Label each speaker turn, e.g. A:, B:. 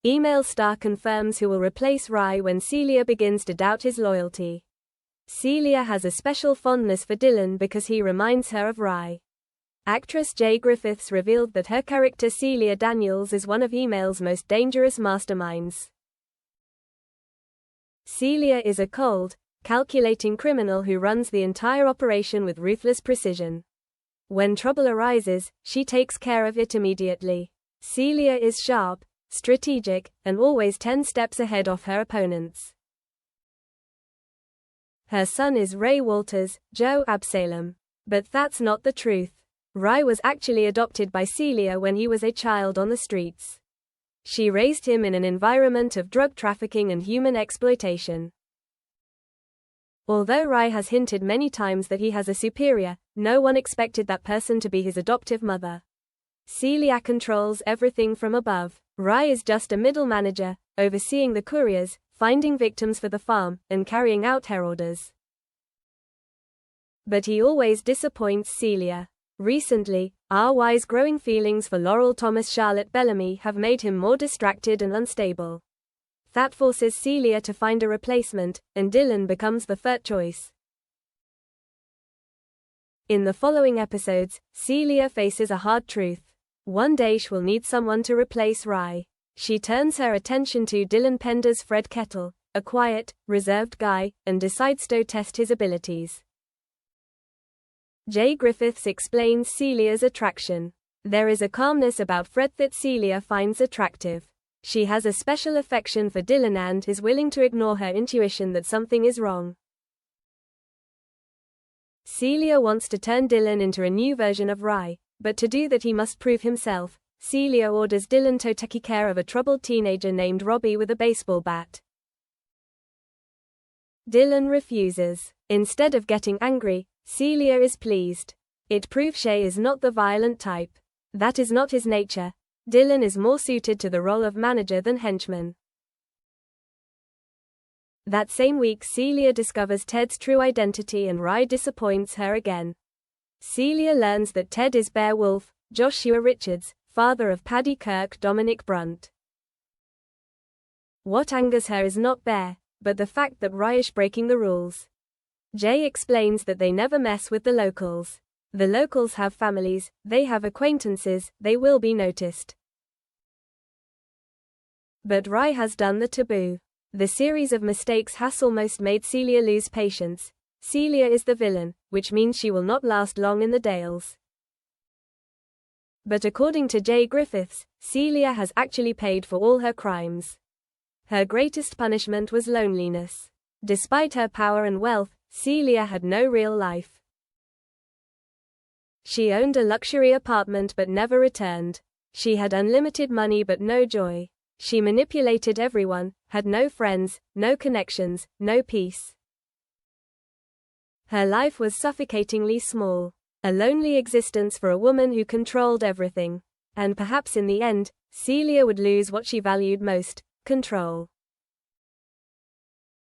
A: Email star confirms who will replace Rye when Celia begins to doubt his loyalty. Celia has a special fondness for Dylan because he reminds her of Rye. Actress Jay Griffiths revealed that her character Celia Daniels is one of email's most dangerous masterminds. Celia is a cold, calculating criminal who runs the entire operation with ruthless precision. When trouble arises, she takes care of it immediately. Celia is sharp, strategic, and always 10 steps ahead of her opponents. Her son is Ray Walters, Joe Absalom. But that's not the truth. Rye was actually adopted by Celia when he was a child on the streets. She raised him in an environment of drug trafficking and human exploitation. Although Rye has hinted many times that he has a superior, no one expected that person to be his adoptive mother. Celia controls everything from above. Rye is just a middle manager, overseeing the couriers, finding victims for the farm, and carrying out her orders. But he always disappoints Celia. Recently, RY's growing feelings for Laurel Thomas Charlotte Bellamy have made him more distracted and unstable. That forces Celia to find a replacement, and Dylan becomes the third choice. In the following episodes, Celia faces a hard truth. One day she will need someone to replace Rye. She turns her attention to Dylan Pender's Fred Kettle, a quiet, reserved guy, and decides to test his abilities. Jay Griffiths explains Celia's attraction. There is a calmness about Fred that Celia finds attractive. She has a special affection for Dylan and is willing to ignore her intuition that something is wrong. Celia wants to turn Dylan into a new version of Rye, but to do that he must prove himself. Celia orders Dylan to take care of a troubled teenager named Robbie with a baseball bat. Dylan refuses. Instead of getting angry, Celia is pleased. It proves Shay is not the violent type. That is not his nature. Dylan is more suited to the role of manager than henchman. That same week Celia discovers Ted's true identity and Rye disappoints her again. Celia learns that Ted is Bear Wolf, Joshua Richards, father of Paddy Kirk Dominic Brunt. What angers her is not Bear, but the fact that Rye is breaking the rules. Jay explains that they never mess with the locals. The locals have families, they have acquaintances, they will be noticed. But Rye has done the taboo. The series of mistakes has almost made Celia lose patience. Celia is the villain, which means she will not last long in the Dales. But according to Jay Griffiths, Celia has actually paid for all her crimes. Her greatest punishment was loneliness. Despite her power and wealth, Celia had no real life. She owned a luxury apartment but never returned. She had unlimited money but no joy. She manipulated everyone, had no friends, no connections, no peace. Her life was suffocatingly small. A lonely existence for a woman who controlled everything. And perhaps in the end, Celia would lose what she valued most: control.